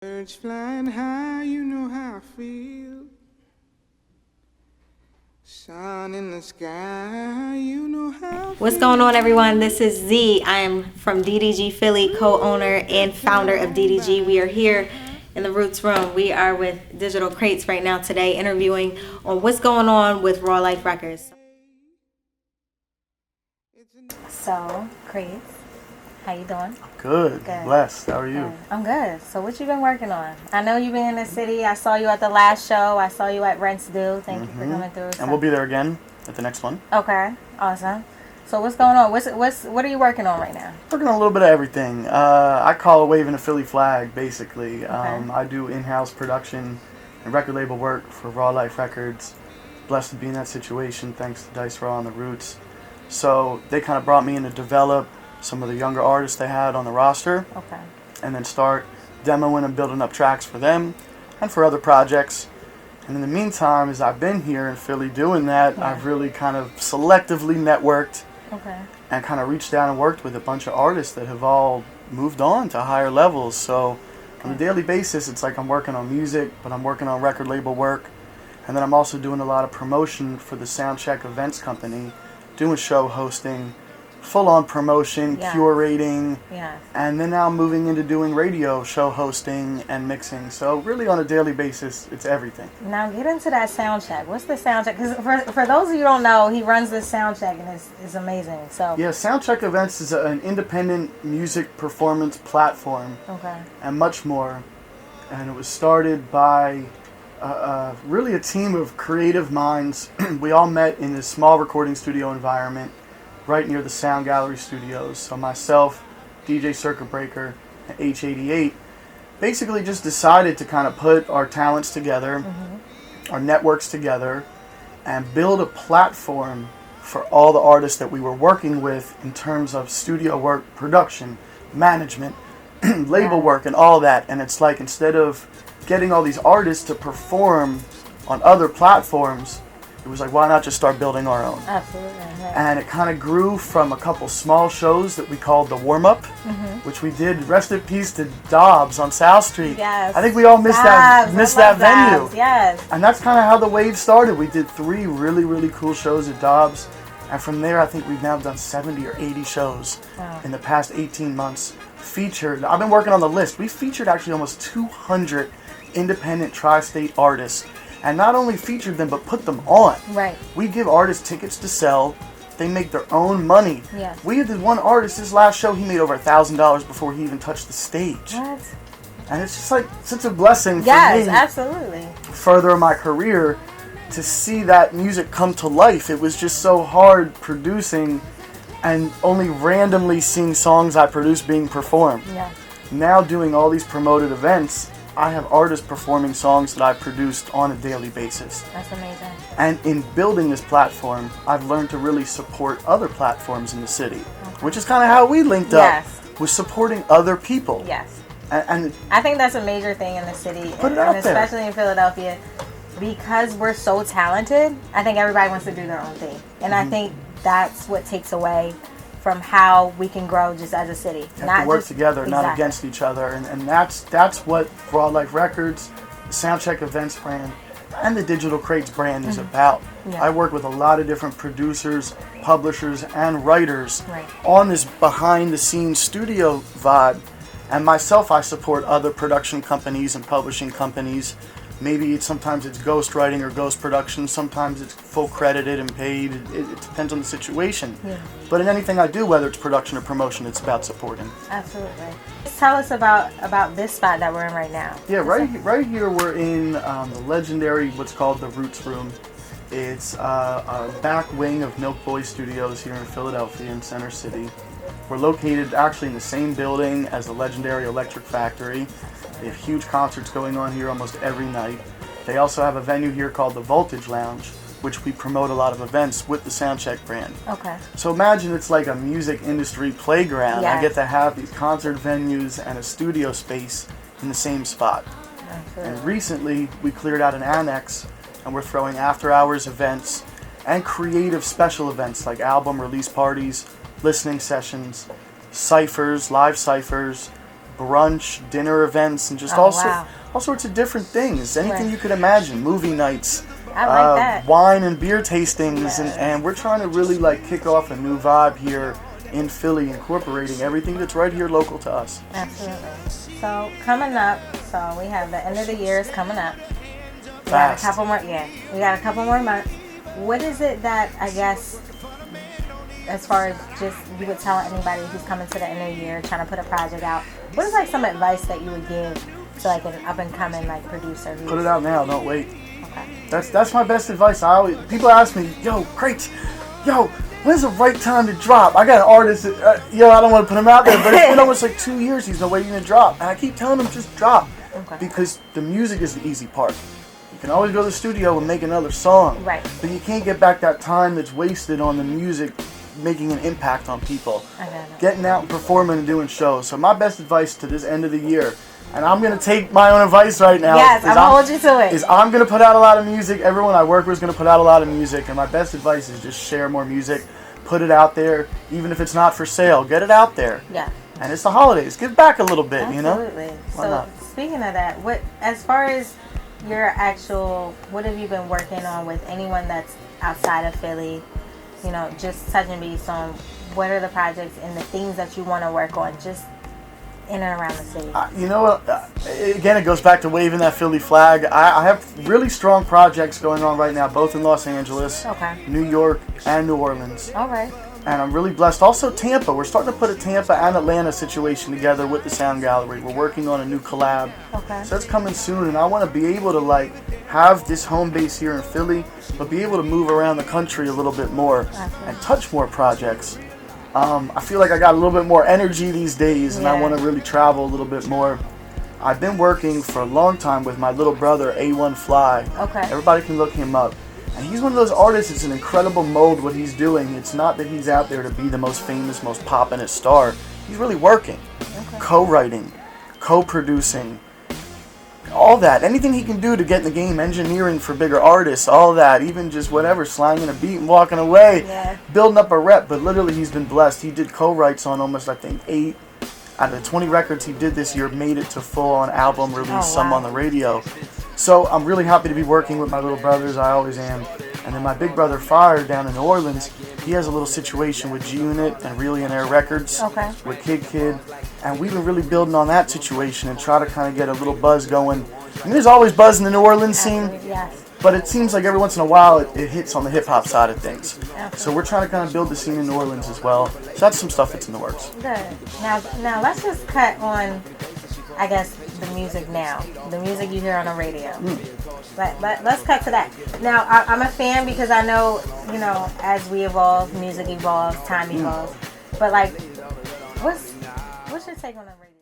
Birds flying high, you know how I feel. Sun in the sky, you know how I What's feel. going on, everyone? This is Z. I am from DDG Philly, co-owner and founder of DDG. We are here in the Roots Room. We are with Digital Crates right now today, interviewing on what's going on with Raw Life Records. So, Crates, how you doing? Good. Blessed. How are you? Good. I'm good. So what you been working on? I know you've been in the city. I saw you at the last show. I saw you at Rents Due. Thank you for coming through. And we'll be there again at the next one. Okay. Awesome. So what's going on? What are you working on right now? Working on a little bit of everything. I call it waving a Philly flag, basically. Okay. I do in-house production and record label work for Raw Life Records. Blessed to be in that situation, thanks to Dice Raw and the Roots. So they kind of brought me in to develop some of the younger artists they had on the roster. Okay. And then start demoing and building up tracks for them and for other projects. And in the meantime, as I've been here in Philly doing that, I've really kind of selectively networked and kind of reached out and worked with a bunch of artists that have all moved on to higher levels. So on a daily basis, it's like I'm working on music, but I'm working on record label work. And then I'm also doing a lot of promotion for the Soundcheck Events Company, doing show hosting, full-on promotion, curating, and then now I'm moving into doing radio show hosting and mixing. So really on a daily basis, it's everything. Now get into that sound check. What's the sound check? Because for those of you who don't know, he runs this sound check and it's amazing. So yeah, Soundcheck Events is an independent music performance platform and much more. And it was started by really a team of creative minds. We all met in this small recording studio environment right near the Sound Gallery Studios. So myself, DJ Circuit Breaker, and H88 basically just decided to kind of put our talents together, our networks together, and build a platform for all the artists that we were working with in terms of studio work, production, management, label work, and all that. And it's like, instead of getting all these artists to perform on other platforms, it was like, why not just start building our own? Absolutely. Yeah. And it kind of grew from a couple small shows that we called the warm-up, which we did. Rest in peace to Dobbs on South Street. Yes. I think we all missed that venue. Dobbs. Yes. And that's kind of how the wave started. We did 3 really, really cool shows at Dobbs. And from there, I think we've now done 70 or 80 shows in the past 18 months. Featured, I've been working on the list. We featured actually almost 200 independent tri-state artists. And not only featured them, but put them on. Right. We give artists tickets to sell. They make their own money. Yeah. We had this one artist, his last show, he made over $1,000 before he even touched the stage. What? And it's just like such a blessing for me. Yes, absolutely. Further in my career, to see that music come to life. It was just so hard producing and only randomly seeing songs I produced being performed. Yeah. Now doing all these promoted events, I have artists performing songs that I produced on a daily basis. That's amazing. And in building this platform, I've learned to really support other platforms in the city, which is kind of how we linked up, with supporting other people. Yes. And I think that's a major thing in the city, Put it out and especially in Philadelphia, because we're so talented. I think everybody wants to do their own thing, and I think that's what takes away from how we can grow just as a city. We have to work together, not against each other. And that's what Raw Life Records, the Soundcheck Events brand, and the Digital Crates brand is about. Yeah. I work with a lot of different producers, publishers, and writers on this behind-the-scenes studio vibe. And myself, I support other production companies and publishing companies. Maybe sometimes it's ghost writing or ghost production. Sometimes it's full credited and paid. It depends on the situation. Yeah. But in anything I do, whether it's production or promotion, it's about supporting. Absolutely. Tell us about this spot that we're in right now. Yeah, right here we're in the legendary, what's called the Roots Room. It's a back wing of Milk Boy Studios here in Philadelphia in Center City. We're located actually in the same building as the legendary Electric Factory. They have huge concerts going on here almost every night. They also have a venue here called the Voltage Lounge, which we promote a lot of events with the Soundcheck brand. Okay. So imagine it's like a music industry playground. Yes. I get to have these concert venues and a studio space in the same spot. Absolutely. And recently, we cleared out an annex, and we're throwing after-hours events and creative special events like album release parties, listening sessions, ciphers, live ciphers, brunch, dinner events, and just all sorts of different things. Anything you could imagine. Movie nights. I like that. Wine and beer tastings, and we're trying to really like kick off a new vibe here in Philly, incorporating everything that's right here local to us. Absolutely. So coming up, so we have the end of the year is coming up. We Fast. got a couple more. Yeah, we got a couple more months. What is it that I guess, as far as just you would tell anybody who's coming to the end of the year trying to put a project out? What is like some advice that you would give to like an up and coming like producer? Put it out now. Don't wait. Okay. That's my best advice. People ask me, yo, Crates, when's the right time to drop? I got an artist that, I don't want to put him out there, but it's been almost like 2 years he's been waiting to drop. And I keep telling him, just drop. Okay. Because the music is the easy part. You can always go to the studio and make another song. Right. But you can't get back that time that's wasted on the music making an impact on people. I got it. Getting out and performing and doing shows. So my best advice to this end of the year, and I'm going to take my own advice right now. Yes, I'm going to hold you to it. Is I'm going to put out a lot of music. Everyone I work with is going to put out a lot of music. And my best advice is just share more music. Put it out there. Even if it's not for sale, get it out there. Yeah. And it's the holidays. Give back a little bit, Absolutely. Why So not? speaking of that, as far as your actual, what have you been working on with anyone that's outside of Philly? Just touching base on what are the projects and the things that you want to work on just in and around the city. Again, it goes back to waving that Philly flag. I have really strong projects going on right now, both in Los Angeles, New York, and New Orleans. All right. And I'm really blessed. Also, Tampa. We're starting to put a Tampa and Atlanta situation together with the Sound Gallery. We're working on a new collab. Okay. So that's coming soon, and I want to be able to have this home base here in Philly, but be able to move around the country a little bit more and touch more projects. I feel like I got a little bit more energy these days, and I want to really travel a little bit more. I've been working for a long time with my little brother, A1 Fly. Okay. Everybody can look him up. And he's one of those artists, it's an incredible mold what he's doing. It's not that he's out there to be the most famous, most poppin'est star. He's really working. Okay. Co-writing, co-producing, all that. Anything he can do to get in the game, engineering for bigger artists, all that. Even just whatever, slanging a beat and walking away, building up a rep. But literally he's been blessed. He did co-writes on almost, I think, 8 out of the 20 records he did this year, made it to full-on album release, some on the radio. So I'm really happy to be working with my little brothers. I always am. And then my big brother Fire down in New Orleans, he has a little situation with G-Unit and Really in Air Records with Kid. And we've been really building on that situation and try to kind of get a little buzz going. I mean, there's always buzz in the New Orleans scene, but it seems like every once in a while it hits on the hip-hop side of things. So we're trying to kind of build the scene in New Orleans as well. So that's some stuff that's in the works. Good. Now let's just cut on, I guess, the music now. The music you hear on the radio. Let's cut to that. Now, I'm a fan because I know, as we evolve, music evolves, time evolves. But what's your take on the radio?